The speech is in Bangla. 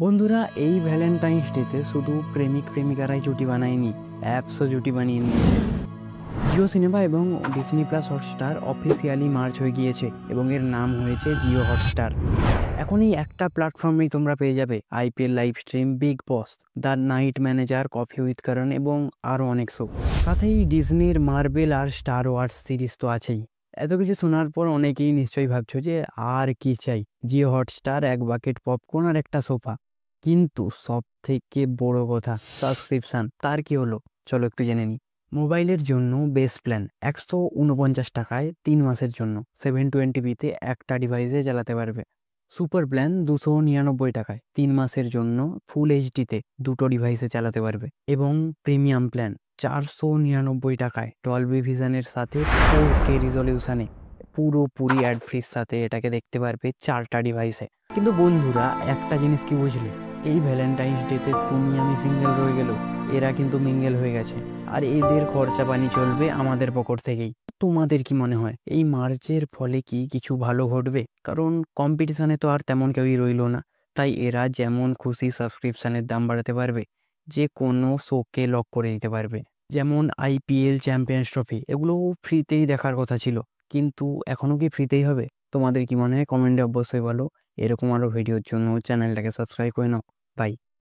বন্ধুরা, এই ভ্যালেন্টাইন্স ডেতে শুধু প্রেমিক প্রেমিকারাই জুটি বানায়নি, অ্যাপসও জুটি বানিয়ে নিয়েছে। জিও সিনেমা এবং Disney plus Hotstar officially March হয়ে গিয়েছে এবং এর নাম হয়েছে জিও হটস্টার। এখন এই একটা প্ল্যাটফর্মেই তোমরা পেয়ে যাবে IPL live stream, Bigg Boss, the Night Manager, coffee with Karan এবং আরও অনেক শো। সাথেই ডিজনির মার্বেল আর স্টার ওয়ার্স সিরিজ তো আছেই। এত কিছু শোনার পর অনেকেই নিশ্চয়ই ভাবছো যে আর কি চাই, জিও হটস্টার, এক বাকেট পপকর্ন আর একটা সোফা। কিন্তু সব থেকে বড় কথা, সাবস্ক্রিপশান। তার কি হলো, চলো একটু জেনে নিই। মোবাইলের জন্য বেস প্ল্যান 149 টাকায় 3 মাসের জন্য 720p একটা ডিভাইসে চালাতে পারবে। সুপার প্ল্যান 299 টাকায় 3 মাসের জন্য ফুল এইচডিতে দুটো ডিভাইসে চালাতে পারবে। এবং প্রিমিয়াম প্ল্যান 499 টাকায় ডলবি ভিশনের সাথে 4K রিজলিউশনে পুরোপুরি অ্যাড ফ্রির সাথে এটাকে দেখতে পারবে 4টা ডিভাইসে। কিন্তু বন্ধুরা, একটা জিনিস কি বুঝলে, এই ভ্যালেন্টাইন্স ডেতে তুমি আমি সিঙ্গেল রয়ে গেল, এরা কিন্তু মিঙ্গেল হয়ে গেছে। আর এদের খরচা পানি চলবে আমাদের পকেট থেকেই। তোমাদের কি মনে হয় এই মার্চের ফলে কি কিছু ভালো ঘটবে? কারণ কম্পিটিশনে তো আর তেমন কেউই রইলো না, তাই এরা যেমন খুশি সাবস্ক্রিপশানের দাম বাড়াতে পারবে, যে কোনো শোকে লক করে দিতে পারবে। যেমন আইপিএল, চ্যাম্পিয়ন্স ট্রফি, এগুলো ফ্রিতেই দেখার কথা ছিল, কিন্তু এখনও কি ফ্রিতেই হবে? তোমাদের কি মনে হয় কমেন্টে অবশ্যই বলো। এরকম আরও ভিডিওর জন্য চ্যানেলটাকে সাবস্ক্রাইব করে নাও। বাই।